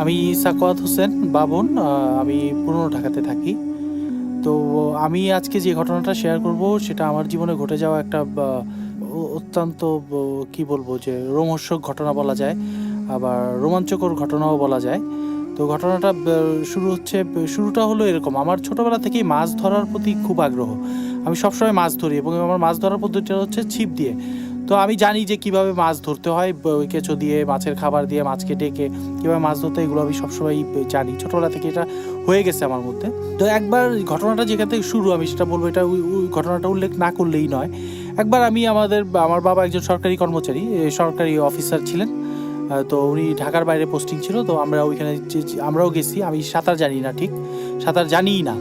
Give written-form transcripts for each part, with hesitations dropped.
আমি সাকওয়াত হোসেন বাবন। আমি পুরনো ঢাকাতে থাকি। তো আমি আজকে যে ঘটনাটা শেয়ার করব সেটা আমার জীবনে ঘটে যাওয়া একটা অত্যন্ত কি বলবো যে রোমহর্ষক ঘটনা বলা যায়, আবার রোমাঞ্চকর ঘটনাও বলা যায়। তো ঘটনাটা শুরুটা হলো এরকম। আমার ছোটবেলা থেকেই মাছ ধরার প্রতি খুব আগ্রহ। আমি সবসময় মাছ ধরি এবং আমার মাছ ধরার পদ্ধতিটা হচ্ছে ছিপ দিয়ে। তো আমি জানি যে কিভাবে মাছ ধরতে হয়, ওই কেঁচো দিয়ে, মাছের খাবার দিয়ে, মাছকে ডেকে কীভাবে মাছ ধরতে হয়, এগুলো আমি সবসময় জানি। ছোটোবেলা থেকে এটা হয়ে গেছে আমার মধ্যে। তো একবার ঘটনাটা যেখান থেকে শুরু, আমি সেটা বলবো, এটা ওই ঘটনাটা উল্লেখ না করলেই নয়। একবার আমার বাবা একজন সরকারি কর্মচারী, সরকারি অফিসার ছিলেন। তো উনি ঢাকার বাইরে পোস্টিং ছিল। তো আমরাও গেছি। আমি সাঁতার জানি না, ঠিক সাঁতার জানিই না।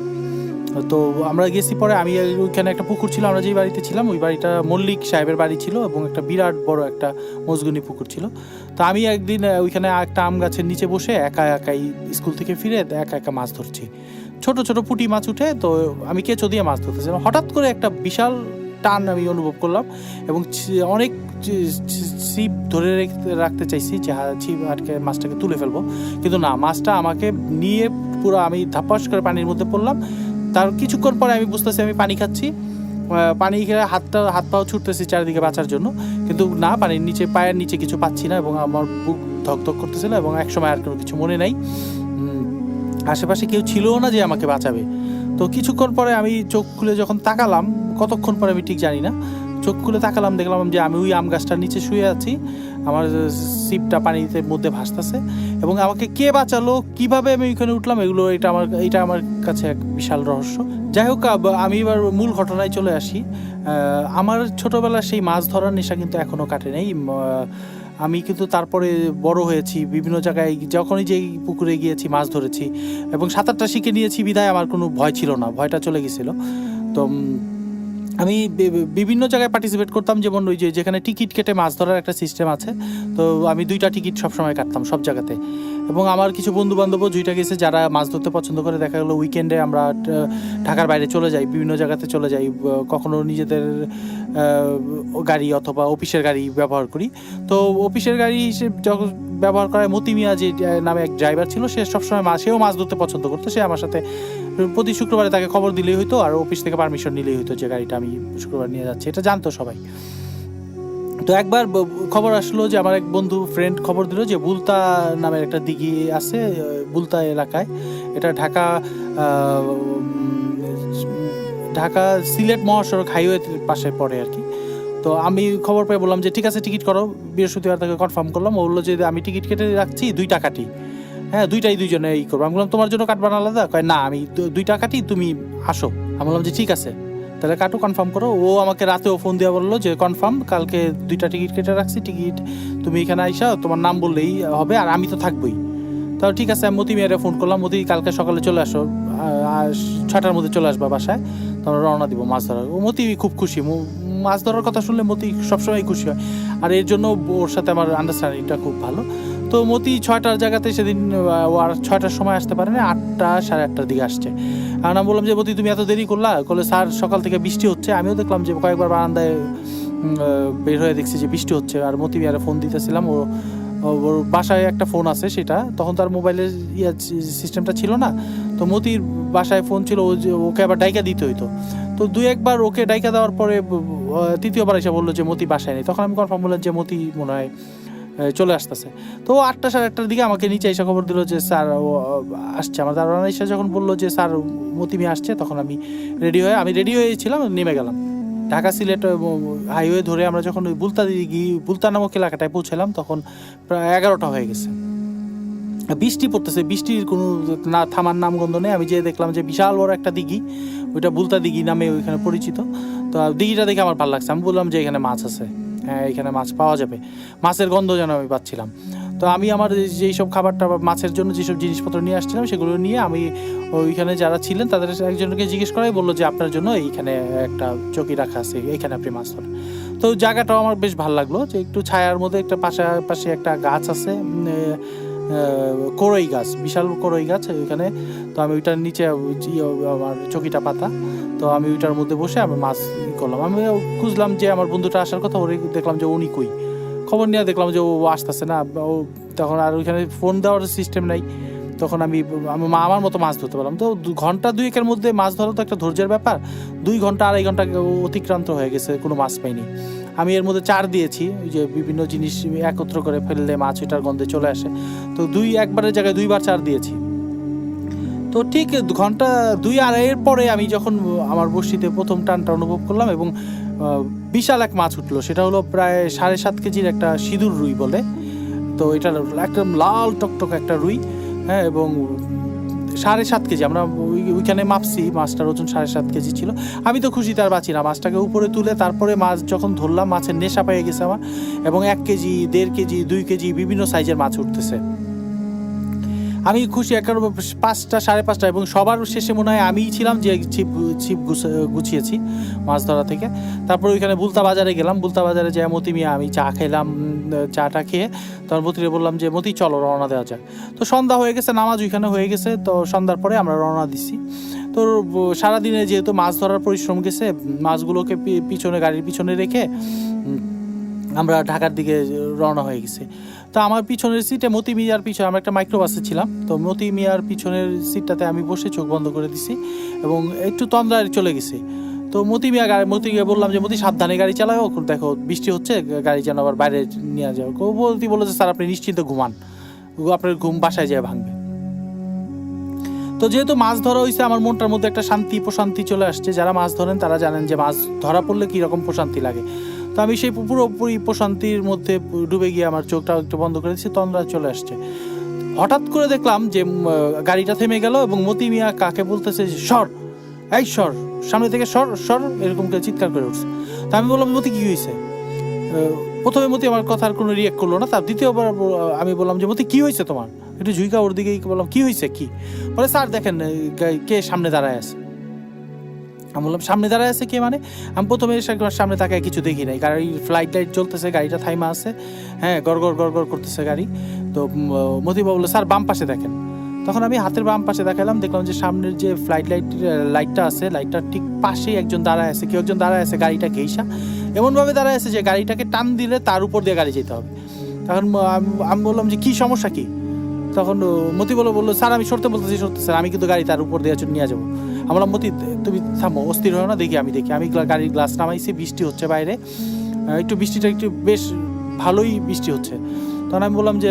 তো আমরা গেছি। পরে আমি ওইখানে একটা পুকুর ছিল, আমরা যেই বাড়িতে ছিলাম ওই বাড়িটা মল্লিক সাহেবের বাড়ি ছিল এবং একটা বিরাট বড় একটা মজগুনি পুকুর ছিল। তো আমি একদিন ওইখানে একটা আম গাছের নিচে বসে একা একাই স্কুল থেকে ফিরে একা একা মাছ ধরছি। ছোট ছোট পুঁটি মাছ উঠে, তো আমি কেঁচো দিয়ে মাছ ধরতেছিলাম। হঠাৎ করে একটা বিশাল টান আমি অনুভব করলাম এবং অনেক ছিপ ধরে রাখতে চাইছি যে ছিপ আটকে মাছটাকে তুলে ফেলবো, কিন্তু না, মাছটা আমাকে নিয়ে পুরো আমি ধাপাস করে পানির মধ্যে পড়লাম। তার কিছুক্ষণ পরে আমি বুঝতেছি আমি পানি খাচ্ছি। পানি খেয়ে হাত পাও ছুটতেছি চারিদিকে বাঁচার জন্য, কিন্তু না, পানির নিচে, পায়ের নিচে কিছু পাচ্ছি না এবং আমার বুক ধকধক করতেছিল এবং একসময় আর কোনো কিছু মনে নাই। আশেপাশে কেউ ছিলও না যে আমাকে বাঁচাবে। তো কিছুক্ষণ পরে আমি চোখ খুলে যখন তাকালাম, কতক্ষণ পরে আমি ঠিক জানি না, চোখ খুলে তাকালাম, দেখলাম যে আমি ওই আম গাছটার নিচে শুয়ে আছি। আমার ছিপটা পানিতে মধ্যে ভাসতেছে এবং আমাকে কে বাঁচালো, কিভাবে আমি ওইখানে উঠলাম, এটা আমার কাছে এক বিশাল রহস্য। যাই হোক, আমি এবার মূল ঘটনায় চলে আসি। আমার ছোটবেলার সেই মাছ ধরার নেশা কিন্তু এখনও কাটে নাই। আমি কিন্তু তারপরে বড় হয়েছি, বিভিন্ন জায়গায় যখনই যেই পুকুরে গিয়েছি মাছ ধরেছি এবং সাঁতারটা শিখে নিয়েছি বিধায় আমার কোনো ভয় ছিল না, ভয়টা চলে গেছিলো। তো আমি বিভিন্ন জায়গায় পার্টিসিপেট করতাম, যেমন ওই যেখানে টিকিট কেটে মাছ ধরার একটা সিস্টেম আছে। তো আমি 2টা টিকিট সবসময় কাটতাম সব জায়গাতে। এবং আমার কিছু বন্ধু বান্ধবও 2টা গেছে যারা মাছ ধরতে পছন্দ করে। দেখা গেলো উইকেন্ডে আমরা ঢাকার বাইরে চলে যাই, বিভিন্ন জায়গাতে চলে যাই, কখনো নিজেদের গাড়ি অথবা অফিসের গাড়ি ব্যবহার করি। তো অফিসের গাড়ি হিসেবে যখন ব্যবহার করায় মতি মিয়া যে নামে এক ড্রাইভার ছিল, সে সবসময় সেও মাছ ধরতে পছন্দ করতো। সে আমার সাথে প্রতি শুক্রবারে তাকে খবর দিলেই হইতো, আর অফিস থেকে পারমিশন নিলেই হইতো যে গাড়িটা আমি শুক্রবার নিয়ে যাচ্ছি, এটা জানতো সবাই। তো একবার খবর আসলো যে আমার এক বন্ধু ফ্রেন্ড খবর দিল যে বুলতা নামের একটা দিঘি আছে বুলতা এলাকায়। এটা ঢাকা সিলেট মহাসড়ক হাইওয়ের পাশে পড়ে আর কি। তো আমি খবর পেয়ে বললাম যে ঠিক আছে, টিকিট করো। বৃহস্পতিবার তাকে কনফার্ম করলাম। ও বললো যে আমি টিকিট কেটে রাখছি, 2টা কাটি। হ্যাঁ, 2টাই 2জনে করবো। আমি বললাম তোমার জন্য কাটবা না আলাদা? কয় না, আমি 2টা কাটি, তুমি আসো। আমি বললাম যে ঠিক আছে, তাহলে কাটো, কনফার্ম করো। ও আমাকে রাতেও ফোন দিয়ে বললো যে কনফার্ম, কালকে 2টা টিকিট কেটে রাখছি, টিকিট তুমি এখানে আইসা তোমার নাম বললেই হবে, আর আমি তো থাকবোই। তাও ঠিক আছে, আমি মতি মেয়েরে ফোন করলাম, মতি কালকে সকালে চলে আসো, 6টার মধ্যে চলে আসবা বাসায়, তোমরা রওনা দিব মাছ ধরার। ও মতি খুব খুশি, মাছ ধরার কথা শুনলে মতি সবসময় খুশি হয়, আর এর জন্য ওর সাথে আমার আন্ডারস্ট্যান্ডিংটা খুব ভালো। তো মতি 6টার জায়গাতে সেদিন ও আর 6টার সময় আসতে পারে না, 8টা সাড়ে 8টার দিকে আসছে। আর আমি বললাম যে মতি তুমি এত দেরি করলা? বলে স্যার সকাল থেকে বৃষ্টি হচ্ছে। আমিও দেখলাম যে কয়েকবার বারান্দায় বের হয়ে দেখছি যে বৃষ্টি হচ্ছে। আর মতি মিয়ারে ফোন দিতেছিলাম, ওর বাসায় একটা ফোন আছে, সেটা তখন তার মোবাইলের সিস্টেমটা ছিল না। তো মতির বাসায় ফোন ছিল, ওকে আবার ডাইকা দিতে হইতো। তো 2-1বার ওকে ডাইকা দেওয়ার পরে 3য়বার এসে বললো যে মতি বাসায় নেই। তখন আমি কনফার্ম বললাম যে মতি মনে হয় চলে আসতেছে। তো 8টা সাড়ে 8টার দিকে আমাকে নিচে এসে খবর দিল যে স্যার ও আসছে। আমার দারোয়ান এসে যখন বললো যে স্যার মতি মিয়া আসছে, তখন আমি রেডি হয়েছিলাম, নেমে গেলাম। ঢাকা সিলেট হাইওয়ে ধরে আমরা যখন ওই বুলতা নামক এলাকাটায় পৌঁছালাম, তখন প্রায় 11টা হয়ে গেছে। বৃষ্টি পড়তেছে, বৃষ্টির কোনো না থামার নামগন্ধ নেই। আমি যেয়ে দেখলাম যে বিশাল বড় একটা দিঘি, ওইটা বুলতা দিঘি নামে ওইখানে পরিচিত। তো দিঘিটা দেখে আমার ভালো লাগছে। আমি বললাম যে এখানে মাছ আছে, হ্যাঁ এখানে মাছ পাওয়া যাবে। মাছের গন্ধ যেন আমি পাচ্ছিলাম। তো আমি আমার যেই সব খাবারটা মাছের জন্য যেসব জিনিসপত্র নিয়ে আসছিলাম, সেগুলো নিয়ে আমি ওইখানে যারা ছিলেন তাদের একজনকে জিজ্ঞেস করাই বললো যে আপনার জন্য এইখানে একটা চকি রাখা আছে, এইখানে আপনি মাছ ধরেন। তো জায়গাটাও আমার বেশ ভালো লাগলো, যে একটু ছায়ার মধ্যে, একটা পাশাপাশি একটা গাছ আছে, কড়ই গাছ, বিশাল কড়ই গাছ ওইখানে। তো আমি ওইটার নিচে আমার চকিটা পাতা, তো আমি ওইটার মধ্যে বসে আমি মাছ করলাম। আমি খুঁজলাম যে আমার বন্ধুটা আসার কথা, ওরে দেখলাম যে উনি কই। খবর নিয়ে দেখলাম যে ও আসতেছে না। ও তখন আর ওইখানে ফোন দেওয়ার সিস্টেম নাই, তখন আমি আমার মতো মাছ ধরতে পারলাম। তো ঘন্টা 2-1-এর মধ্যে মাছ ধরা তো একটা ধৈর্যের ব্যাপার। 2 ঘন্টা 2.5 ঘন্টা অতিক্রান্ত হয়ে গেছে, কোনো মাছ পাইনি। আমি এর মধ্যে চার দিয়েছি, ওই যে বিভিন্ন জিনিস একত্র করে ফেললে মাছ ওইটার গন্ধে চলে আসে। তো একবারের জায়গায় 2 বার চার দিয়েছি। তো ঠিক ঘন্টা 2-2.5 পরে আমি যখন আমার বড়শিতে প্রথম টানটা অনুভব করলাম এবং বিশাল এক মাছ উঠলো। সেটা হলো প্রায় 7.5 কেজির একটা সিঁদুর রুই বলে। তো এটা একদম লাল টকটক একটা রুই, হ্যাঁ, এবং 7.5 কেজি। আমরা ওইখানে মাপছি, মাছটার ওজন 7.5 কেজি ছিল। আমি তো খুশিতে আর বাঁচি না, মাছটাকে উপরে তুলে তারপরে মাছ যখন ধরলাম, মাছের নেশা পেয়ে গেছে আমার, এবং 1 কেজি, 1.5 কেজি, 2 কেজি বিভিন্ন সাইজের মাছ উঠতেছে। আমি খুশি একেবারে 5টা 5:30, এবং সবার শেষে মনে হয় আমিই ছিলাম যে ছিপ গুছিয়েছি মাছ ধরা থেকে। তারপর ওইখানে বুলতা বাজারে গেলাম। বুলতা বাজারে যাই মতি মিয়া আমি চা খেলাম। চাটা খেয়ে তখন মতিরে বললাম যে মতি চলো রওনা দেওয়া যাক। তো সন্ধ্যা হয়ে গেছে, নামাজ ওইখানে হয়ে গেছে। তো সন্ধ্যার পরে আমরা রওনা দিছি। তো সারাদিনে যেহেতু মাছ ধরার পরিশ্রম গেছে, মাছগুলোকে গাড়ির পিছনে রেখে আমরা ঢাকার দিকে রওনা হয়ে গেছি। তো আমার পিছনের সিটে মতি মিয়ার পিছনে, আমরা একটা মাইক্রোবাসে ছিলাম, তো মতি মিয়ার পিছনের সিটটাতে আমি বসে চোখ বন্ধ করে দিছি এবং একটু তন্দ্রায় চলে গেছি। তো মতিকে বললাম যে মতি সাবধানে গাড়ি চালাও, দেখো বৃষ্টি হচ্ছে, গাড়ি যেন আবার বাইরে নিয়ে যাও। মতি বললো যে স্যার আপনি নিশ্চিন্তে ঘুমান, আপনার ঘুম বাসায় যেয়ে ভাঙবে। তো যেহেতু মাছ ধরা হয়েছে, আমার মনটার মধ্যে একটা প্রশান্তি চলে আসছে। যারা মাছ ধরেন তারা জানেন যে মাছ ধরা পড়লে কীরকম প্রশান্তি লাগে। তো আমি সেই পুরোপুরি প্রশান্তির মধ্যে ডুবে গিয়ে আমার চোখটা একটু বন্ধ করে দিচ্ছি, তন্দ্রা চলে আসছে। হঠাৎ করে দেখলাম যে গাড়িটা থেমে গেল এবং মতি মিয়া কাকে বলতেছে যে সর, এই সর, সামনে থেকে সর সর, এরকম করে চিৎকার করে উঠছে। তো আমি বললাম মতি কী হয়েছে? প্রথমে মতি আমার কথার কোনো রিয়াক্ট করলো না। তার দ্বিতীয়বার আমি বললাম যে মতি কী হয়েছে তোমার? একটু ঝুঁকা ওর দিকেই বললাম কী হয়েছে কি? বলে স্যার দেখেন কে সামনে দাঁড়ায় আছে। আমি বললাম সামনে দাঁড়ায় আছে কে মানে? আমি প্রথমে সামনে তাকায় কিছু দেখি নাই, গাড়ির ফ্লাইট লাইট চলতেছে, গাড়িটা থাইমা আছে, হ্যাঁ, গড়গড় গড়গড় করতেছে গাড়ি। তো মতিবা বললো স্যার বাম পাশে দেখেন। তখন আমি হাতের বাম পাশে দেখালাম, দেখলাম যে সামনের যে ফ্লাইট লাইটটা আছে, লাইটটার ঠিক পাশেই একজন দাঁড়ায় আছে, কেউ একজন দাঁড়ায় আছে গাড়িটা ঘেইসা, এমনভাবে দাঁড়ায় আছে যে গাড়িটাকে টান দিলে তার উপর দিয়ে গাড়ি যেতে হবে। তখন আমি বললাম যে কী সমস্যা কি? তখন মতি বললো স্যার আমি সরতে বলতেছি, সরতে স্যার, আমি কিন্তু গাড়ি তার উপর দিয়ে নিয়ে যাবো। আমি বললাম মতি তুমি থামো, অস্থির হও না, দেখি আমি গাড়ির গ্লাস নামাইছি, বৃষ্টি হচ্ছে বাইরে, একটু বৃষ্টিটা একটু বেশ ভালোই বৃষ্টি হচ্ছে। তখন আমি বললাম যে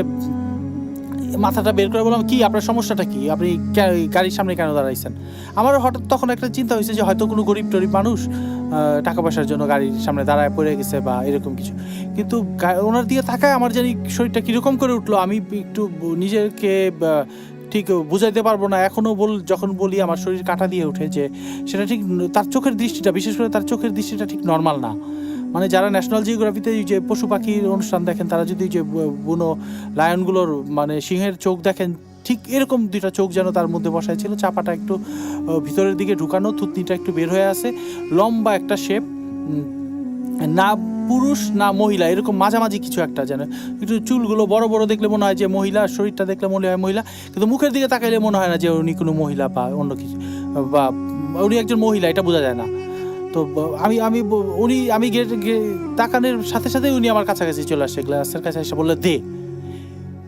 মাথাটা বের করে বললাম কি আপনার সমস্যাটা কি, আপনি গাড়ির সামনে কেন দাঁড়াইছেন? আমার হঠাৎ তখন একটা চিন্তা হয়েছে যে হয়তো কোনো গরিব টরিব মানুষ টাকা পয়সার জন্য গাড়ির সামনে দাঁড়ায় পড়ে গেছে বা এরকম কিছু। কিন্তু ওনার দিকে তাকায় আমার জানি শরীরটা কীরকম করে উঠলো, আমি একটু নিজেকে ঠিক বুঝাইতে পারবো না এখনও। যখন বলি আমার শরীর কাঁটা দিয়ে ওঠে, যে সেটা ঠিক তার চোখের দৃষ্টিটা, বিশেষ করে তার চোখের দৃষ্টিটা ঠিক নর্মাল না। মানে যারা ন্যাশনাল জিওগ্রাফিতে যে পশু পাখির অনুষ্ঠান দেখেন, তারা যদি যে বুনো লায়নগুলোর মানে সিংহের চোখ দেখেন, ঠিক এরকম দুইটা চোখ যেন তার মধ্যে বসায় ছিল, চাপাটা একটু ভিতরের দিকে ঢুকানো, থুতনিটা একটু বের হয়ে আছে, লম্বা একটা শেপ, না পুরুষ না মহিলা, এরকম মাঝামাঝি কিছু একটা, যেন একটু চুলগুলো বড় বড় দেখলে মনে হয় যে মহিলা, শরীরটা দেখলে মনে হয় মহিলা, কিন্তু মুখের দিকে তাকাইলে মনে হয় না যে উনি কোনো মহিলা বা অন্য কিছু, বা উনি একজন মহিলা, এটা বোঝা যায় না। তো আমি তাকানোর সাথে সাথে উনি আমার কাছাকাছি চলে আসে, গ্লাসের কাছে এসে বললে দে।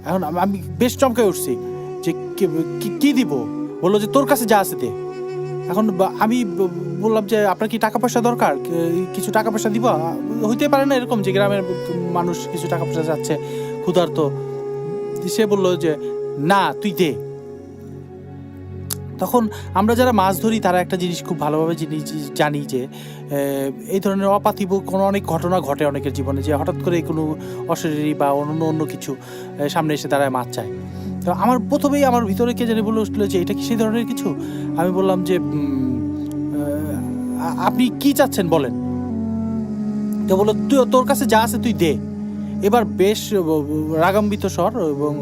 এখন আমি বেশ চমকে উঠছি যে কি দিব? বললো যে তোর কাছে যা আছে দে। এখন আমি বললাম যে আপনার কি টাকা পয়সা দরকার, কিছু টাকা পয়সা দিব? হইতে পারে না এরকম যে গ্রামের মানুষ কিছু টাকা পয়সা যাচ্ছে ক্ষুধার্ত। সে বললো যে না তুই দে। তখন আমরা যারা মাছ ধরি তারা একটা জিনিস খুব ভালোভাবে জানি যে এই ধরনের অপার্থিব কোনো অনেক ঘটনা ঘটে অনেকের জীবনে, যে হঠাৎ করে কোনো অশরীরী বা অন্য কিছু সামনে এসে দাঁড়ায় মাছ চায়। তো আমার প্রথমেই আমার ভিতরে কে জানি বলে উঠলো যে এটা কি সেই ধরনের কিছু? আমি বললাম যে আপনি কি চাচ্ছেন বলেন। তো বললো তোর কাছে যা আছে তুই দে। এবার বেশ রাগাম্বিত স্বর এবং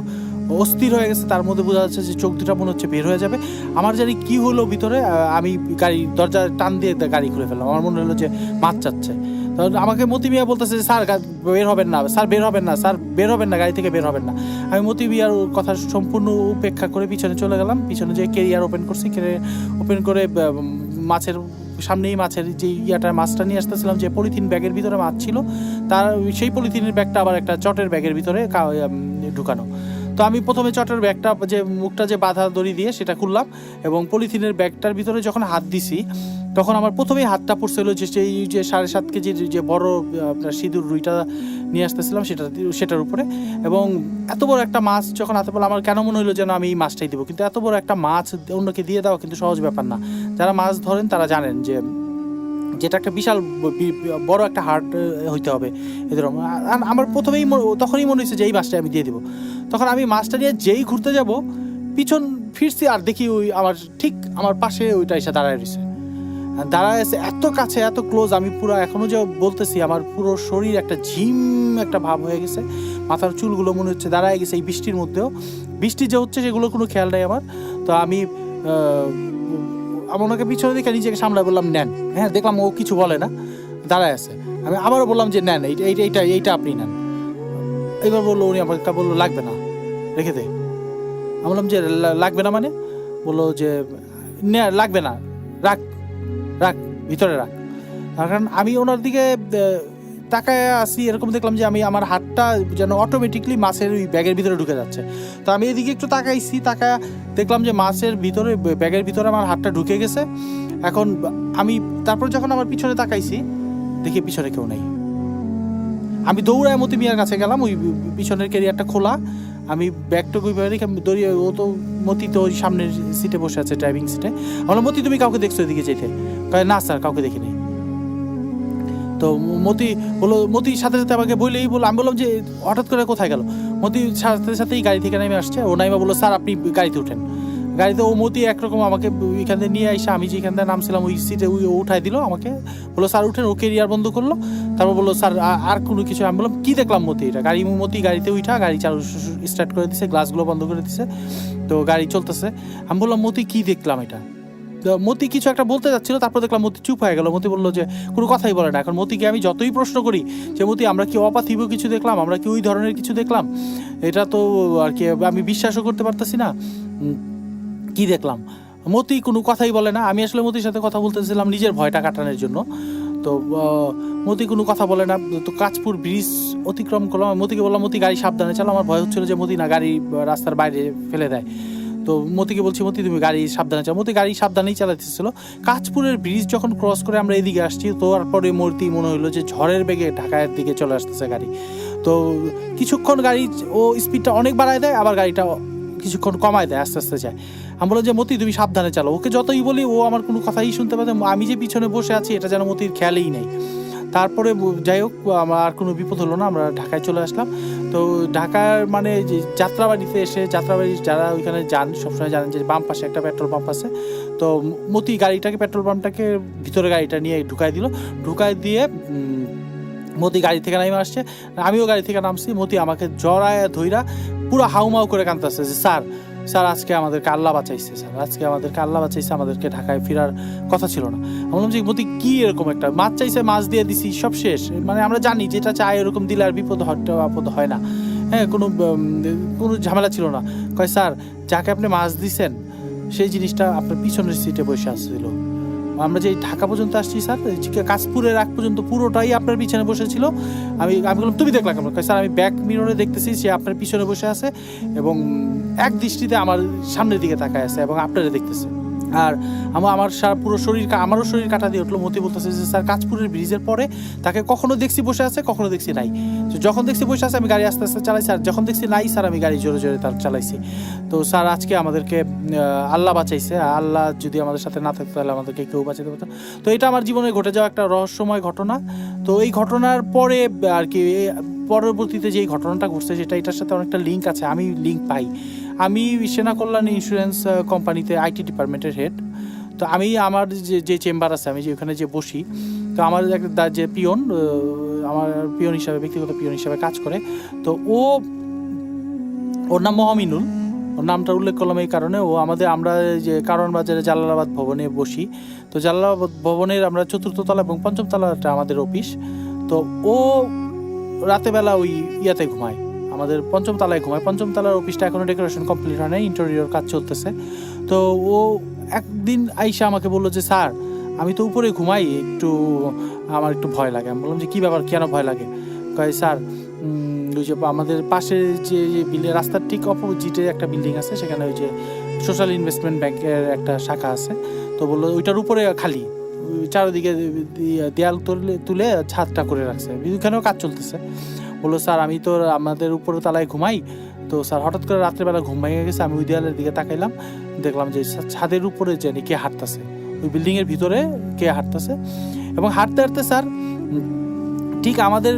অস্থির হয়ে গেছে, তার মধ্যে বোঝা যাচ্ছে যে চোখ দুটা মনে হচ্ছে বের হয়ে যাবে। আমার জানি কি হলো ভিতরে, আমি গাড়ির দরজা টান দিয়ে গাড়ি খুলে ফেললাম। আমার মনে হলো যে মাছ চাচ্ছে। তখন আমাকে মতি মিয়া বলতেছে যে স্যার বের হবেন না, স্যার বের হবেন না, স্যার বের হবেন না, গাড়ি থেকে বের হবেন না। আমি মতি মিয়ার কথা সম্পূর্ণ উপেক্ষা করে পিছনে চলে গেলাম। পিছনে যে ক্যারিয়ার ওপেন করছি, ক্যারিয়ার ওপেন করে মাছের সামনেই মাছের যে মাছটা নিয়ে আসতেছিলাম, যে পলিথিন ব্যাগের ভিতরে মাছ ছিল, তার সেই পলিথিনের ব্যাগটা আবার একটা চটের ব্যাগের ভিতরে ঢুকানো। তো আমি প্রথমে চটের ব্যাগটা যে মুখটা যে বাঁধা দড়ি দিয়ে সেটা খুললাম, এবং পলিথিনের ব্যাগটার ভিতরে যখন হাত দিছি তখন আমার প্রথমেই হাতটা পড়ছিল যে সেই যে 7.5 কেজির যে বড় আপনার সিঁদুর রুইটা নিয়ে আসতেছিলাম সেটার উপরে। এবং এত বড় একটা মাছ যখন হাতে পেলাম, আমার কেন মনে হলো যেন আমি এই মাছটাই দিব। কিন্তু এত বড় একটা মাছ অন্যকে দিয়ে দেওয়া কিন্তু সহজ ব্যাপার না। যারা মাছ ধরেন তারা জানেন যে যেটা একটা বিশাল বড় একটা হার্ট হইতে হবে এদের। আমার প্রথমেই তখনই মনে হয়েছে যে এই মাছটা আমি দিয়ে দিব। তখন আমি মাছটা নিয়ে যেই ঘুরতে যাব, পিছন ফিরছি আর দেখি ওই ঠিক আমার পাশে ওইটা এসে দাঁড়ায় রয়েছে। দাঁড়ায় আছে এত কাছে, এত ক্লোজ, আমি পুরো এখনও যে বলতেছি আমার পুরো শরীর একটা ঝিম একটা ভাব হয়ে গেছে। মাথার চুলগুলো মনে হচ্ছে দাঁড়ায় গেছে এই বৃষ্টির মধ্যেও। বৃষ্টি যে হচ্ছে সেগুলো কোনো খেয়াল নেই আমার। তো আমি ওনাকে পিছনে দেখে নিজেকে সামলায় বললাম নেন। হ্যাঁ, দেখলাম ও কিছু বলে না, দাঁড়ায় আছে। আমি আবারও বললাম যে নেন, এইটা আপনি নেন। এবার বললো, উনি আমাকে বললো লাগবে না, রেখে দে। আমি বললাম যে লাগবে না মানে? বললো যে লাগবে না, রাখ ভিতরে রাখ। কারণ আমি ওনার দিকে তাকায় আসি, এরকম দেখলাম যে আমার হাতটা যেন অটোমেটিকলি মাছের ওই ব্যাগের ভিতরে ঢুকে যাচ্ছে। তো আমি এদিকে একটু তাকাইছি, দেখলাম যে মাছের ভিতরে ব্যাগের ভিতরে আমার হাতটা ঢুকে গেছে। এখন আমি তারপর যখন আমার পিছনে তাকাইছি, দেখি পিছনে কেউ নেই। আমি দৌড়ায় মতি মিয়ার কাছে গেলাম, ওই পিছনের ক্যারিয়ারটা খোলা, আমি ব্যাগটুকু দৌড়িয়ে, ও তো মতি তো ওই সামনের সিটে বসে আছে, ড্রাইভিং সিটে। বললাম মতি তুমি কাউকে দেখছো এদিকে যেতে? না স্যার, কাউকে দেখিনি। তো মতির সাথে সাথে আমাকে বললেই আমি বললাম যে হঠাৎ করে কোথায় গেল? মতির সাথে সাথেই গাড়ি থেকে নেমে আসছে। ও নাইমা বললো স্যার আপনি গাড়িতে উঠেন। গাড়িতে ও মতি একরকম আমাকে ওইখান থেকে নিয়ে আসে, আমি যেখান থেকে নামছিলাম ওই সিটে উঠাই দিল আমাকে, বললো স্যার উঠেন। ও কেরিয়ার বন্ধ করলো, তারপর বললো স্যার আর কোনো কিছু। আমি বললাম কি দেখলাম মতি? এটা মতি গাড়িতে উঠা গাড়ি চালু স্টার্ট করে দিছে, গ্লাসগুলো বন্ধ করে দিছে, তো গাড়ি চলতেছে। আমি বললাম মতি কি দেখলাম এটা? মতি কিছু একটা বলতে যাচ্ছিল, তারপর দেখলাম মতি চুপ হয়ে গেল। মতি বললো যে কোনো কথাই বলে না। এখন মতিকে আমি যতই প্রশ্ন করি যে মতি আমরা কি অপার্থিব কিছু দেখলাম, আমরা কি ওই ধরনের কিছু দেখলাম, এটা তো আর কি আমি বিশ্বাসও করতে পারতেছি না, কি দেখলাম? মতি কোনো কথাই বলে না। আমি আসলে মতির সাথে কথা বলতেছিলাম নিজের ভয়টা কাটানোর জন্য। তো মতি কোনো কথা বলে না। তো কাঁচপুর ব্রিজ অতিক্রম করলাম। মতিকে বললাম মতি গাড়ি সাবধানে চালাও। আমার ভয় হচ্ছিল যে মতি না গাড়ি রাস্তার বাইরে ফেলে দেয়। তো মতিকে বলছি মতি তুমি গাড়ি সাবধানে চালাও। মতি গাড়ি সাবধানেই চালাতেছিল। কাঁচপুরের ব্রিজ যখন ক্রস করে আমরা এদিকে আসছি, তো তারপরে মতি মনে হলো যে ঝড়ের বেগে ঢাকার দিকে চলে আসতেছে গাড়ি। তো কিছুক্ষণ গাড়ি ও স্পিডটা অনেক বাড়ায় দেয়, আবার গাড়িটা কিছুক্ষণ কমায় দেয়, আস্তে আস্তে যায়। আমি বললাম যে মতি তুমি সাবধানে চালাও। ওকে যতই বলি ও আমার কোনো কথাই শুনতে পারে। আমি যে পিছনে বসে আছি এটা যেন মতির খেয়ালেই নেই। তারপরে যাই হোক, আমার আর কোনো বিপদ হলো না, আমরা ঢাকায় চলে আসলাম। তো ঢাকার মানে যে যাত্রাবাড়িতে এসে, যাত্রাবাড়ি যারা ওইখানে যান সবসময় জানেন যে বাম পাশে একটা পেট্রোল পাম্প আছে। তো মতি পেট্রোল পাম্পটাকে ভিতরে গাড়িটা নিয়ে ঢুকাই দিয়ে মতি গাড়ি থেকে নামে আসছে, আমিও গাড়ি থেকে নামছি। মতি আমাকে জড়ায় ধইরা পুরো হাউমাউ করে কাঁদতেছে যে স্যার আজকে আমাদেরকে আল্লাহ বাঁচাইছে, আমাদেরকে ঢাকায় ফেরার কথা ছিল না। আমি বললাম যে মতি কি এরকম একটা মাছ চাইছে, মাছ দিয়ে দিছি, সব শেষ। মানে আমরা জানি যেটা চাই এরকম দিলে আর আপদ হয় না। হ্যাঁ, কোনো ঝামেলা ছিল না। কয় স্যার যাকে আপনি মাছ দিছেন সেই জিনিসটা আপনার পিছনের সিটে বসে আসছিল। আমরা যে ঢাকা পর্যন্ত আসছি স্যার, কাশপুরের আগ পর্যন্ত পুরোটাই আপনার পিছনে বসেছিল। আমি বললাম তুমি দেখলা কেমন? স্যার আমি ব্যাক মিররে দেখতেছি সে আপনার পিছনে বসে আছে এবং এক দৃষ্টিতে আমার সামনের দিকে তাকায় আছে এবং আপনারা দেখতেছে। আর আমার পুরো আমারও শরীর কাটা দিয়ে উঠলো। মতি বলতেছে যে স্যার কাঁচপুরের ব্রিজের পরে তাকে কখনো দেখছি বসে আছে, কখনো দেখছি নাই। তো যখন দেখছি বসে আছে আমি গাড়ি আস্তে আস্তে চালাইছি, আর যখন দেখছি নাই স্যার আমি গাড়ি জোরে জোরে তার চালাইছি। তো স্যার আজকে আমাদেরকে আল্লাহ বাঁচাইছে। আল্লাহ যদি আমাদের সাথে না থাকতো তাহলে আমাদেরকে কেউ বাঁচাতে পারতো। তো এটা আমার জীবনে ঘটে যাওয়া একটা রহস্যময় ঘটনা। তো এই ঘটনার পরে আর কি পরবর্তীতে যে ঘটনাটা ঘটছে সেটা এটার সাথে অনেকটা লিঙ্ক আছে, আমি লিঙ্ক পাই। আমি সেনা কল্যাণ ইন্স্যুরেন্স কোম্পানিতে আইটি ডিপার্টমেন্টের হেড। তো আমি আমার যে চেম্বার আছে, আমি যে ওখানে যে বসি, তো আমার যে পিয়ন, আমার পিয়ন হিসাবে, ব্যক্তিগত পিয়ন হিসাবে কাজ করে। তো ওর নাম মহামিনুল। ওর নামটা উল্লেখ করলাম এই কারণে, আমরা যে কারণ বাজারে জালালাবাদ ভবনে বসি। তো জালালাবাদ ভবনের আমরা 4র্থ তলা এবং 5ম তলাটা আমাদের অফিস। তো ও রাতেবেলা ওই ইয়াতে ঘুমায়, আমাদের 5ম তলায় ঘুমায়। 5ম তলার অফিসটা এখনো ডেকোরেশন কমপ্লিট হয় না, ইন্টেরিয়র কাজ চলতেছে। তো ও একদিন আইসা আমাকে বললো যে স্যার আমি তো উপরে ঘুমাই, একটু আমার একটু ভয় লাগে। আমি বললাম যে কী ব্যাপার, কেন ভয় লাগে? কয় স্যার ওই যে আমাদের পাশে যে বিল্ডিং, রাস্তার ঠিক অপোজিটে একটা বিল্ডিং আছে, সেখানে ওই যে সোশ্যাল ইনভেস্টমেন্ট ব্যাংকের একটা শাখা আছে। তো বললো ওইটার উপরে খালি, চারিদিকে দেয়াল তুলে ছাদটা করে রাখছে, ওইখানেও কাজ চলতেছে। বললো স্যার আমি তো আমাদের উপরে তলায় ঘুমাই, তো স্যার হঠাৎ করে রাত্রেবেলা ঘুম ভেঙে গেছে, আমি ওই দেয়ালের দিকে তাকাইলাম, দেখলাম যে ছাদের উপরে জানি কে হাঁটতেছে, ওই বিল্ডিংয়ের ভিতরে কে হাঁটতেছে। এবং হাঁটতে হাঁটতে স্যার ঠিক আমাদের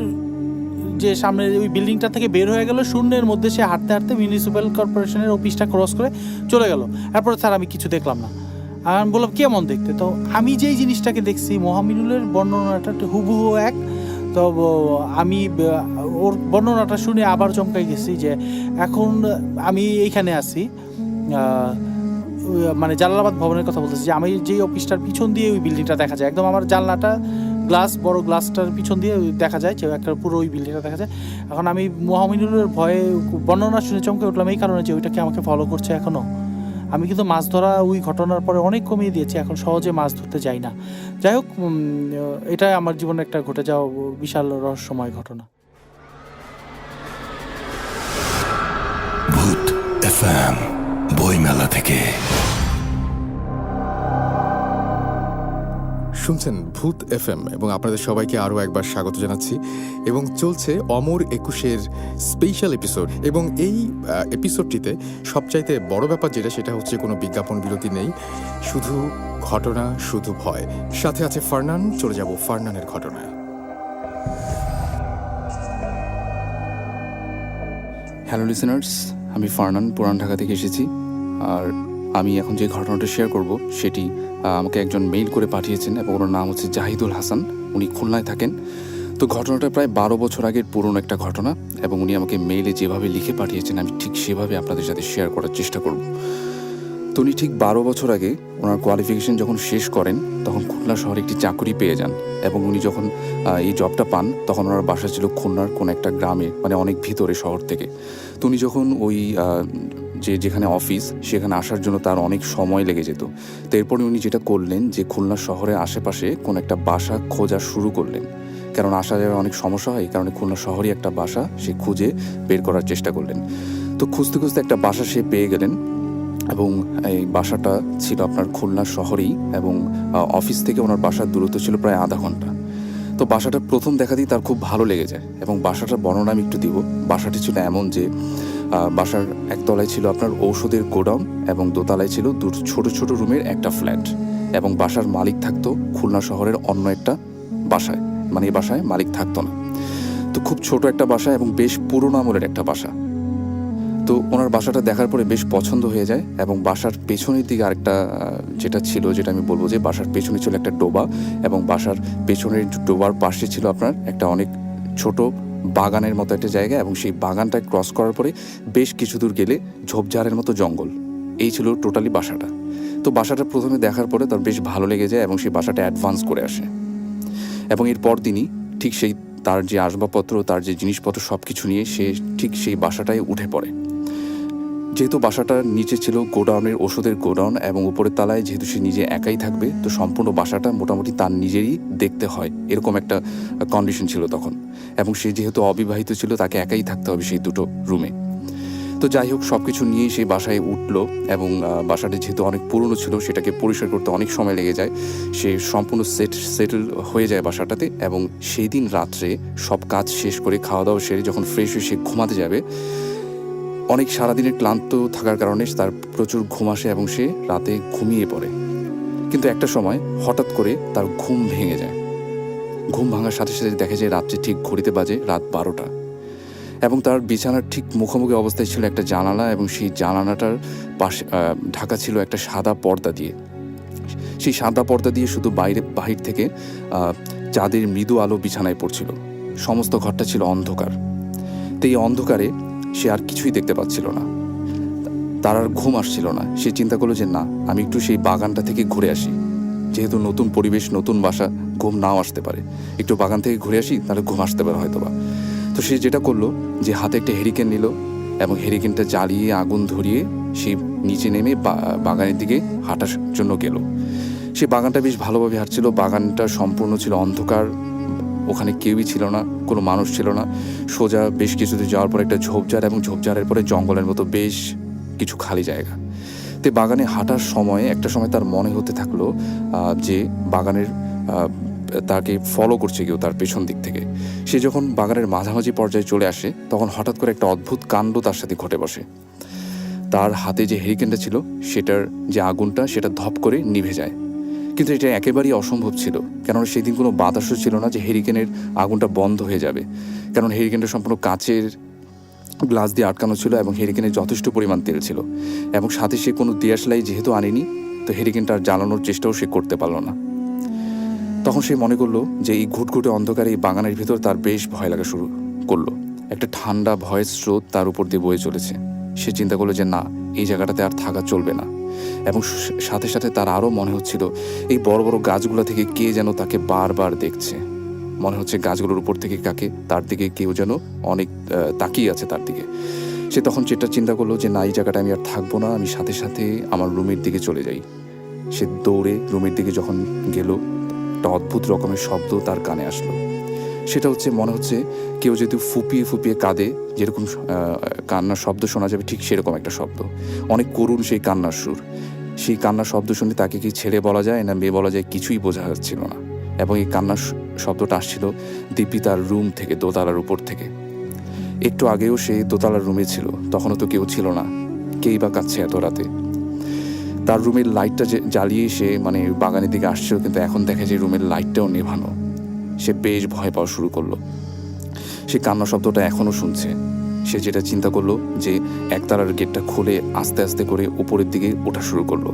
যে সামনে ওই বিল্ডিংটা থেকে বের হয়ে গেল, শূন্যের মধ্যে সে হাঁটতে হাঁটতে মিউনিসিপ্যাল কর্পোরেশনের অফিসটা ক্রস করে চলে গেল। এরপরে স্যার আমি কিছু দেখলাম না। আমি বললাম কেমন দেখতে? তো আমি যেই জিনিসটাকে দেখছি, মোহামিনুলের বর্ণনাটা হুবহু এক। তো আমি ওর বর্ণনাটা শুনে আবার চমকাই গেছি যে এখন আমি এইখানে আছি, মানে জালালাবাদ ভবনের কথা বলতেছি, যে আমি যেই অফিসটার পিছন দিয়ে ওই বিল্ডিংটা দেখা যায়, একদম আমার জানলাটা গ্লাস, বড় গ্লাসটার পিছন দিয়ে দেখা যায় যে একটা পুরো ওই বিল্ডিংটা দেখা যায়। এখন আমি মোহামিনুলের ভয়ে বর্ণনা শুনে চমকে উঠলাম এই কারণে যে ওইটাকে আমাকে ফলো করছে এখনও। আমি কিন্তু মাছ ধরা ওই ঘটনার পরে অনেক কমিয়ে দিয়েছি, এখন সহজে মাছ ধরতে যাই না। যাই হোক, এটাই আমার জীবনে একটা ঘটে যাওয়া বিশাল রহস্যময় ঘটনা। ভূত এফএম বইমেলা থেকে শুনছেন ভূত এফএম এবং আপনাদের সবাইকে আরও একবার স্বাগত জানাচ্ছি। এবং চলছে অমর 21-এর স্পেশাল এপিসোড। এবং এই এপিসোডটিতে সবচাইতে বড় ব্যাপার যেটা, সেটা হচ্ছে কোনো বিজ্ঞাপন বিরতি নেই, শুধু ঘটনা, শুধু ভয়। সাথে আছে ফারনান। চলে যাব ফারনানের ঘটনায়। হ্যালো লিসেনার্স, আমি ফারনান পুরান ঢাকা থেকে এসেছি। আর আমি এখন যে ঘটনাটা শেয়ার করব সেটি আমাকে একজন মেইল করে পাঠিয়েছেন এবং ওনার নাম হচ্ছে জাহিদুল হাসান। উনি খুলনায় থাকেন। তো ঘটনাটা প্রায় 12 বছর আগের পুরনো একটা ঘটনা এবং উনি আমাকে মেইলে যেভাবে লিখে পাঠিয়েছেন আমি ঠিক সেভাবে আপনাদের সাথে শেয়ার করার চেষ্টা করব। তো উনি ঠিক 12 বছর আগে ওনার কোয়ালিফিকেশন যখন শেষ করেন তখন খুলনা শহরে একটি চাকরি পেয়ে যান। এবং উনি যখন এই জবটা পান তখন ওনার বাসা ছিল খুলনার কোনো একটা গ্রামে, মানে অনেক ভিতরে শহর থেকে। তো উনি যখন ওই যেখানে অফিস সেখানে আসার জন্য তার অনেক সময় লেগে যেত। তো এরপরে উনি যেটা করলেন যে খুলনা শহরের আশেপাশে কোনো একটা বাসা খোঁজা শুরু করলেন, কারণ আসা যাওয়া অনেক সমস্যা হয়, এই কারণে খুলনা শহরে একটা বাসা সে খুঁজে বের করার চেষ্টা করলেন। তো খুঁজতে খুঁজতে একটা বাসা সে পেয়ে গেলেন এবং এই বাসাটা ছিল আপনার খুলনা শহরেই এবং অফিস থেকে ওনার বাসার দূরত্ব ছিল প্রায় আধা ঘন্টা। তো বাসাটা প্রথম দেখাতেই তার খুব ভালো লেগে যায় এবং বাসাটার বর্ণনা আমি একটু দিব। বাসাটি ছিল এমন যে বাসার একতলায় ছিল আপনার ঔষধের গোডাউন এবং দোতলায় ছিল ছোট ছোট রুমের একটা ফ্ল্যাট এবং বাসার মালিক থাকতো খুলনা শহরের অন্য একটা বাসায়, মানে এই বাসায় মালিক থাকতো না। তো খুব ছোট একটা বাসা এবং বেশ পুরোনো আমলের একটা বাসা। তো ওনার বাসাটা দেখার পরে বেশ পছন্দ হয়ে যায় এবং বাসার পেছনের দিকে আরেকটা যেটা ছিল, যেটা আমি বলবো যে বাসার পেছনে ছিল একটা ডোবা এবং বাসার পেছনের ডোবার পাশে ছিল আপনার একটা অনেক ছোট বাগানের মতো একটা জায়গা এবং সেই বাগানটা ক্রস করার পরে বেশ কিছু দূর গেলে ঝোপঝাড়ের মতো জঙ্গল। এই ছিল টোটালি বাসাটা। তো বাসাটা প্রথমে দেখার পরে তার বেশ ভালো লেগে যায় এবং সেই বাসাটা অ্যাডভান্স করে আসে এবং এরপর তিনি ঠিক সেই তার যে আসবাবপত্র, তার যে জিনিসপত্র সব কিছু নিয়ে সে ঠিক সেই বাসাটায় উঠে পড়ে। যেহেতু বাসাটার নিচে ছিল গোডাউনের ওষুধের গোডাউন এবং উপরের তলায় যেহেতু সে নিজে একাই থাকবে, তো সম্পূর্ণ বাসাটা মোটামুটি তার নিজেরই দেখতে হয়, এরকম একটা কন্ডিশন ছিল তখন। এবং সে যেহেতু অবিবাহিত ছিল, তাকে একাই থাকতে হবে সেই দুটো রুমে। তো যাই হোক, সব কিছু নিয়েই সেই বাসায় উঠলো এবং বাসাটা যেহেতু অনেক পুরনো ছিল সেটাকে পরিষ্কার করতে অনেক সময় লেগে যায়। সে সম্পূর্ণ সেটেল হয়ে যায় বাসাটাতে এবং সেই দিন রাত্রে সব কাজ শেষ করে খাওয়া দাওয়া সেরে যখন ফ্রেশ হয়ে সে ঘুমাতে যাবে, অনেক সারাদিনের ক্লান্ত থাকার কারণে তার প্রচুর ঘুম আসে এবং সে রাতে ঘুমিয়ে পড়ে। কিন্তু একটা সময় হঠাৎ করে তার ঘুম ভেঙে যায়। ঘুম ভাঙার সাথে সাথে দেখে যে রাত্রে ঠিক ঘড়িতে বাজে রাত 12টা এবং তার বিছানার ঠিক মুখোমুখি অবস্থায় ছিল একটা জানালা এবং সেই জানালাটার পাশে ঢাকা ছিল একটা সাদা পর্দা দিয়ে। সেই সাদা পর্দা দিয়ে শুধু বাহির থেকে চাঁদের মৃদু আলো বিছানায় পড়ছিল। সমস্ত ঘরটা ছিল অন্ধকার। তো এই অন্ধকারে সে আর কিছুই দেখতে পাচ্ছিল না। তার আর ঘুম আসছিল না। সে চিন্তা করলো যে না, আমি একটু সেই বাগানটা থেকে ঘুরে আসি, যেহেতু নতুন পরিবেশ, নতুন বাসা, ঘুম নাও আসতে পারে, একটু বাগান থেকে ঘুরে আসি, তাহলে ঘুম আসতে পারে হয়তোবা। তো সে যেটা করলো যে হাতে একটা হেরিকেন নিল এবং হেরিকেনটা জ্বালিয়ে আগুন ধরিয়ে সেই নিচে নেমে বাগানের দিকে হাঁটার জন্য গেল। সে বাগানটা বেশ ভালোভাবে হাঁটছিল। বাগানটা সম্পূর্ণ ছিল অন্ধকার, ওখানে কেউই ছিল না, কোনো মানুষ ছিল না। সোজা বেশ কিছুদূর যাওয়ার পর একটা ঝোপঝাড়, এবং ঝোপঝাড়ের পরে জঙ্গলের মতো বেশ কিছু খালি জায়গা। তো বাগানে হাঁটার সময় একটা সময় তার মনে হতে থাকলো যে বাগানের তাকে ফলো করছে কেউ তার পেছন দিক থেকে। সে যখন বাগানের মাঝামাঝি পর্যায়ে চলে আসে তখন হঠাৎ করে একটা অদ্ভুত কাণ্ড তার সাথে ঘটে বসে। তার হাতে যে হেরিকেনটা ছিল সেটার যে আগুনটা সেটা ধপ করে নিভে যায়। কিন্তু এটা একেবারেই অসম্ভব ছিল, কেননা সেদিন কোনো বাতাসও ছিল না যে হেরিকেনের আগুনটা বন্ধ হয়ে যাবে, কারণ হেরিকেনটা সম্পূর্ণ কাচের গ্লাস দিয়ে আটকানো ছিল এবং হেরিকেনের যথেষ্ট পরিমাণ তেল ছিল, এবং সাথে সে কোনো দিয়াশলাই যেহেতু আনেনি, তো হেরিকেনটা জ্বালানোর চেষ্টাও সে করতে পারল না। তখন সে মনে করলো যে এই ঘুটঘুটে অন্ধকারে এই বাগানের ভিতর তার বেশ ভয় লাগা শুরু করলো। একটা ঠান্ডা ভয়ের স্রোত তার উপর দিয়ে বয়ে চলেছে। সে চিন্তা করলো যে না, এই জায়গাটাতে আর থাকা চলবে না। এবং সাথে সাথে তার আরও মনে হচ্ছিল এই বড় বড় গাছগুলো থেকে কে যেন তাকে বারবার দেখছে। মনে হচ্ছে গাছগুলোর উপর থেকে তার দিকে কেউ যেন অনেক তাকিয়ে আছে তার দিকে। সে তখন যেটা চিন্তা করলো যে না, এই জায়গাটা আমি আর থাকবো না, আমি সাথে সাথে আমার রুমের দিকে চলে যাই। সে দৌড়ে রুমের দিকে যখন গেল, একটা অদ্ভুত রকমের শব্দ তার কানে আসলো। সেটা হচ্ছে, মনে হচ্ছে কেউ যদি ফুপিয়ে ফুপিয়ে কাঁদে, যেরকম কান্নার শব্দ শোনা যাবে ঠিক সেরকম একটা শব্দ, অনেক করুণ সেই কান্নার সুর। সেই কান্নার শব্দ শুনে তাকে কি ছেলে বলা যায় না মেয়ে বলা যায় কিছুই বোঝা যাচ্ছিল না। এবং এই কান্নার শব্দটা আসছিল দীপি তার রুম থেকে, দোতলার উপর থেকে। একটু আগেও সে দোতলার রুমে ছিল, তখনও তো কেউ ছিল না, কেই বা কাঁদছে এত রাতে। তার রুমের লাইটটা জ্বালিয়ে সে বাগানের দিকে আসছিল, কিন্তু এখন দেখে যে রুমের লাইটটাও নেভানো। সে বেশ ভয় পাওয়া শুরু করলো। সে কান্না শব্দটা এখনও শুনছে। সে যেটা চিন্তা করলো যে একতলার গেটটা খুলে আস্তে আস্তে করে উপরের দিকে ওঠা শুরু করলো।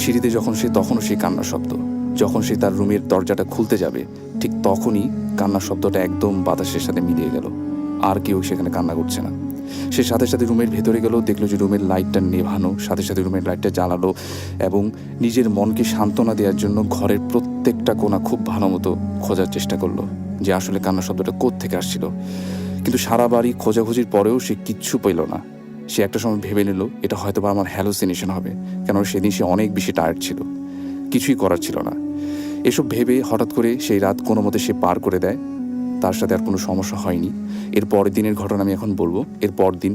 সিঁড়িতে যখন তখনও সেই কান্নার শব্দ। যখন সে তার রুমের দরজাটা খুলতে যাবে ঠিক তখনই কান্নার শব্দটা একদম বাতাসের সাথে মিলিয়ে গেল। আর কেউ সেখানে কান্না করছে না। সে সাথে সাথে রুমের ভেতরে গেল, দেখলো যে রুমের লাইটটা নেভানো। সাথে সাথে রুমের লাইটটা জ্বালালো এবং নিজের মনকে সান্ত্বনা দেওয়ার জন্য ঘরের প্রত্যেকটা কোণা খুব ভালো মতো খোঁজার চেষ্টা করলো যে আসলে কান্নার শব্দটা কোত্থেকে আসছিল। কিন্তু সারা বাড়ি খোঁজাখুঁজির পরেও সে কিচ্ছু পেল না। সে একটা সময় ভেবে নিল এটা হয়তো বা আমার হ্যালোসিনেশন হবে, কেন সেদিন সে অনেক বেশি টায়ার্ড ছিল, কিছুই করার ছিল না। এসব ভেবে হঠাৎ করে সেই রাত কোনো মতে সে পার করে দেয়। তার সাথে আর কোনো সমস্যা হয়নি। এর পরের দিনের ঘটনা আমি এখন বলবো। এর পর দিন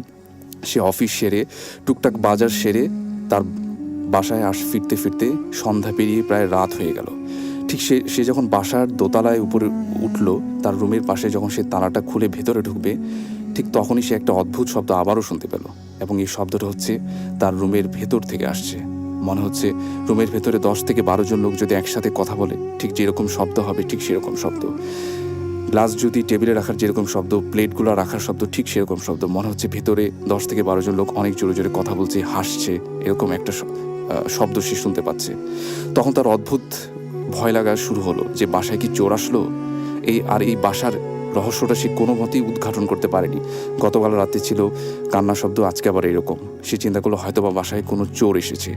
সে অফিস সেরে টুকটাক বাজার সেরে তার বাসায় ফিরতে ফিরতে সন্ধ্যা পেরিয়ে প্রায় রাত হয়ে গেল। ঠিক সে যখন বাসার দোতলায় উপরে উঠল, তার রুমের পাশে যখন সে তালাটা খুলে ভেতরে ঢুকবে, ঠিক তখনই সে একটা অদ্ভুত শব্দ আবারও শুনতে পেল। এবং এই শব্দটা হচ্ছে তার রুমের ভেতর থেকে আসছে। মনে হচ্ছে রুমের ভেতরে 10 থেকে 12 জন লোক যদি একসাথে কথা বলে ঠিক যেরকম শব্দ হবে ঠিক সেরকম শব্দ। গ্লাস যদি টেবিলে রাখার যেরকম শব্দ, প্লেটগুলো রাখার শব্দ ঠিক সেরকম শব্দ। মনে হচ্ছে ভেতরে 10 থেকে 12 জন লোক অনেক জোরে জোরে কথা বলছে, হাসছে, এরকম একটা শব্দ সে শুনতে পাচ্ছে। তখন তার অদ্ভুত ভয় লাগা শুরু হলো যে বাসায় কি চোর আসলো। এই বাসার রহস্যটা সে কোনো মতেই উদ্ঘাটন করতে পারেনি। গতকাল রাতে ছিল কান্নার শব্দ, আজকে আবার এরকম। সে চিন্তা করলো হয়তো বা বাসায় কোনো চোর এসেছে।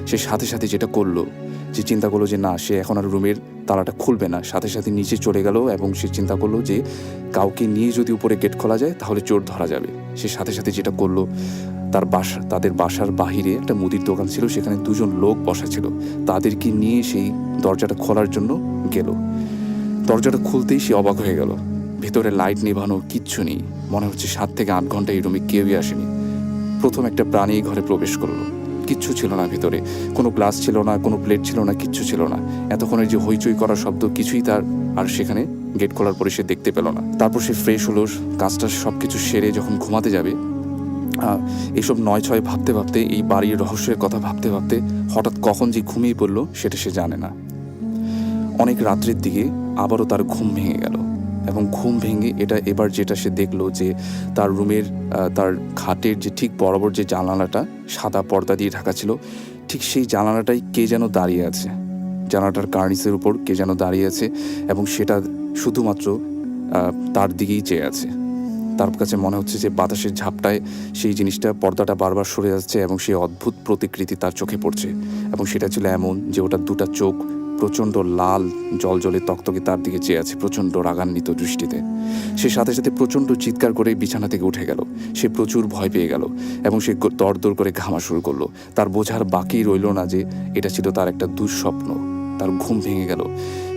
সে সাথে সাথে যেটা করলো, যে চিন্তা করলো যে না, সে এখন আর রুমের তালাটা খুলবে না। সাথে সাথে নিচে চলে গেল এবং সে চিন্তা করলো যে কাউকে নিয়ে যদি উপরে গেট খোলা যায় তাহলে চোর ধরা যাবে। সে সাথে সাথে যেটা করলো, তাদের বাসার বাহিরে একটা মুদির দোকান ছিল, সেখানে 2 জন লোক বসা ছিল, তাদেরকে নিয়ে সেই দরজাটা খোলার জন্য গেল। দরজাটা খুলতেই সে অবাক হয়ে গেল। ভেতরে লাইট নেভানো, কিচ্ছু নেই। মনে হচ্ছে 7 থেকে 8 ঘন্টা এই রুমে কেউই আসেনি। প্রথম একটা প্রাণী ঘরে প্রবেশ করলো। কিচ্ছু ছিল না ভিতরে, কোনো গ্লাস ছিল না, কোনো প্লেট ছিল না, কিচ্ছু ছিল না। এতক্ষণের যে হইচই করার শব্দ কিছুই তার আর সেখানে গেট খোলার পরে সে দেখতে পেল না। তারপর সে ফ্রেশ হলো, কাজটা সব কিছু সেরে যখন ঘুমাতে যাবে, এইসব 9-6 ভাবতে ভাবতে, এই বাড়ির রহস্যের কথা ভাবতে ভাবতে হঠাৎ কখন যে ঘুমিয়ে পড়লো সেটা সে জানে না। অনেক রাত্রের দিকে আবারও তার ঘুম ভেঙে গেল এবং ঘুম ভেঙে এবার যেটা সে দেখলো যে তার রুমের তার খাটের যে ঠিক বরাবর যে জানালাটা সাদা পর্দা দিয়ে ঢাকা ছিল, ঠিক সেই জানালাটাই কে যেন দাঁড়িয়ে আছে। জানালাটার কার্নিসের উপর কে যেন দাঁড়িয়ে আছে এবং সেটা শুধুমাত্র তার দিকেই চেয়ে আছে। তার কাছে মনে হচ্ছে যে বাতাসের ঝাপটায় সেই জিনিসটা, পর্দাটা বারবার সরে যাচ্ছে এবং সেই অদ্ভুত প্রতিকৃতি তার চোখে পড়ছে। এবং সেটা ছিল এমন যে ওটার 2টা চোখ প্রচণ্ড লাল জলজলে তকতকে তার দিকে চেয়ে আছে প্রচণ্ড রাগান্বিত দৃষ্টিতে। সে সাথে সাথে প্রচণ্ড চিৎকার করে বিছানা থেকে উঠে গেল। সে প্রচুর ভয় পেয়ে গেল এবং সে দরদর করে ঘামা শুরু করলো। তার বোঝার বাকি রইল না যে এটা ছিল তার একটা দুঃস্বপ্ন, তার ঘুম ভেঙে গেল।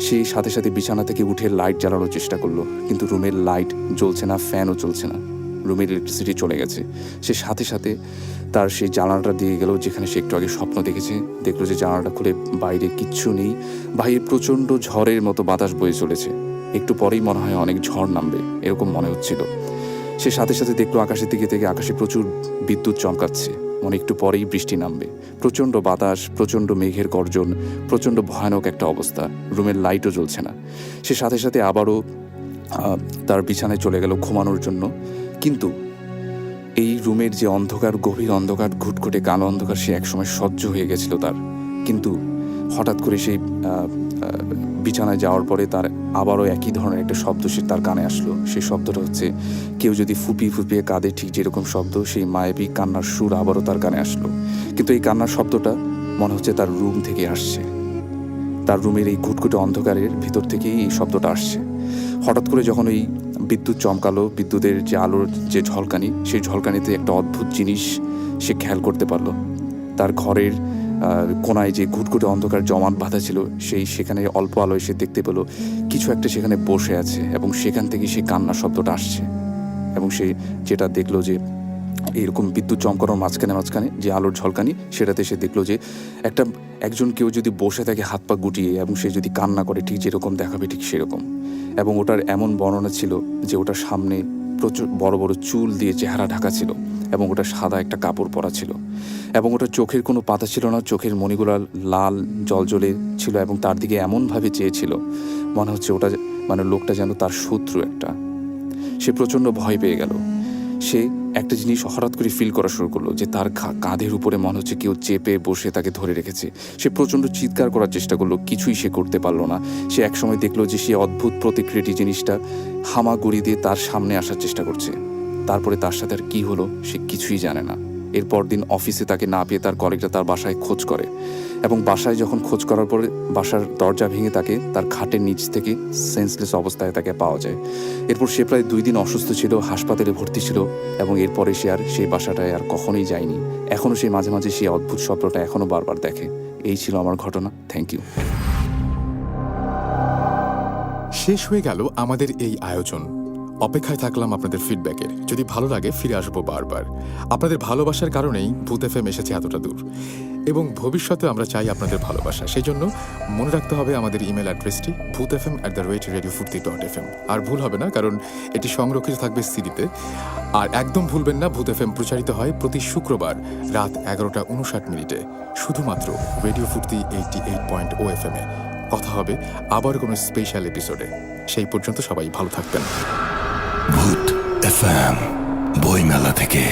সেই সাথে সাথে বিছানা থেকে উঠে লাইট জ্বালানোর চেষ্টা করলো, কিন্তু রুমের লাইট জ্বলছে না, ফ্যানও চলছে না, রুমের ইলেকট্রিসিটি চলে গেছে। সে সাথে সাথে তার সেই জানালাটা দিয়ে গেল যেখানে সে একটু আগে স্বপ্ন দেখেছে। দেখলো যে জানালাটা খুলে বাইরে কিচ্ছু নেই, বাইরে প্রচণ্ড ঝড়ের মতো বাতাস বয়ে চলেছে। একটু পরেই মনে হয় অনেক ঝড় নামবে, এরকম মনে হচ্ছিল। সে সাথে সাথে দেখলো আকাশের দিকে থেকে আকাশে প্রচুর বিদ্যুৎ চমকাচ্ছে, মনে একটু পরেই বৃষ্টি নামবে। প্রচণ্ড বাতাস, প্রচণ্ড মেঘের গর্জন, প্রচণ্ড ভয়ানক একটা অবস্থা। রুমের লাইটও জ্বলছে না। সে সাথে সাথে আবারও তার বিছানায় চলে গেল ঘুমানোর জন্য। কিন্তু এই রুমের যে অন্ধকার, গভীর অন্ধকার, ঘুটঘুটে কালো অন্ধকার, সে একসময় সহ্য হয়ে গেছিল তার। কিন্তু হঠাৎ করে সেই বিছানায় যাওয়ার পরে তার আবারও একই ধরনের একটা শব্দ সে তার কানে আসলো। সেই শব্দটা হচ্ছে কেউ যদি ফুপিয়ে ফুপিয়ে কাঁদে, ঠিক যেরকম শব্দ, সেই মায়াবী কান্নার সুর আবারও তার কানে আসলো। কিন্তু এই কান্নার শব্দটা মনে হচ্ছে তার রুম থেকে আসছে, তার রুমের এই ঘুটঘুটে অন্ধকারের ভিতর থেকেই এই শব্দটা আসছে। হঠাৎ করে যখন ওই বিদ্যুৎ চমকালো, বিদ্যুতের যে আলোর যে ঝলকানি, সেই ঝলকানিতে একটা অদ্ভুত জিনিস সে খেয়াল করতে পারলো। তার ঘরের কোনায় যে ঘুটঘুটে অন্ধকার জমাট বাঁধা ছিল, সেখানে অল্প আলোয় সে দেখতে পেল কিছু একটা সেখানে বসে আছে, এবং সেখান থেকে সেই কান্নার শব্দটা আসছে। এবং সে যেটা দেখলো যে এরকম বিদ্যুৎ চমকানোর মাঝখানে যে আলোর ঝলকানি, সেটাতে সে দেখলো যে একজন কেউ যদি বসে থাকে হাত পা গুটিয়ে, এবং সে যদি কান্না করে ঠিক যেরকম দেখাবে ঠিক সেরকম। এবং ওটার এমন বর্ণনা ছিল যে ওটার সামনে প্রচুর বড় বড় চুল দিয়ে চেহারা ঢাকা ছিল, এবং ওটা সাদা একটা কাপড় পরা ছিল, এবং ওটার চোখের কোনো পাতা ছিল না, চোখের মণিগুলো লাল জলজলে ছিল, এবং তার দিকে এমনভাবে চেয়েছিল মনে হচ্ছে ওটা লোকটা যেন তার শত্রু একটা। সে প্রচণ্ড ভয় পেয়ে গেল। সে একটা জিনিস হঠাৎ করে ফিল করা শুরু করলো যে তার কাঁধের উপরে মনে হচ্ছে কেউ চেপে বসে তাকে ধরে রেখেছে। সে প্রচণ্ড চিৎকার করার চেষ্টা করলো, কিছুই সে করতে পারলো না। সে একসময় দেখলো যে সে অদ্ভুত প্রতিক্রিয়াটি জিনিসটা হামাগুড়ি দিয়ে তার সামনে আসার চেষ্টা করছে। তারপরে তার সাথে আর কী হলো সে কিছুই জানে না। এরপর দিন অফিসে তাকে না পেয়ে তার কলিগরা তার বাসায় খোঁজ করে, এবং বাসায় যখন খোঁজ করার পরে বাসার দরজা ভেঙে তাকে তার খাটের নিচ থেকে সেন্সলেস অবস্থায় তাকে পাওয়া যায়। এরপর সে প্রায় 2 দিন অসুস্থ ছিল, হাসপাতালে ভর্তি ছিল, এবং এরপরে সে আর সেই বাসাটায় আর কখনোই যায়নি। এখনও সে মাঝে মাঝে সেই অদ্ভুত স্বপ্নটা এখনও বারবার দেখে। এই ছিল আমার ঘটনা। Thank you. শেষ হয়ে গেল আমাদের এই আয়োজন। অপেক্ষায় থাকলাম আপনাদের ফিডব্যাকের। যদি ভালো লাগে ফিরে আসবো বারবার। আপনাদের ভালোবাসার কারণেই ভূত এফএম এসেছে এতটা দূর, এবং ভবিষ্যতে আমরা চাই আপনাদের ভালোবাসা। সেই জন্য মনে রাখতে হবে আমাদের ইমেল অ্যাড্রেসটি bhutfm@radiofurti.fm। আর ভুল হবে না, কারণ এটি সংরক্ষিত থাকবে সিডিতে। আর একদম ভুলবেন না, ভূত এফএম প্রচারিত হয় প্রতি শুক্রবার রাত 11:59 শুধুমাত্র রেডিও ফুর্তি 88.0 FM-এ। কথা হবে আবার কোনো স্পেশাল এপিসোডে। সেই পর্যন্ত সবাই ভালো থাকবেন। ভূত এফএম বইমেলা থেকে।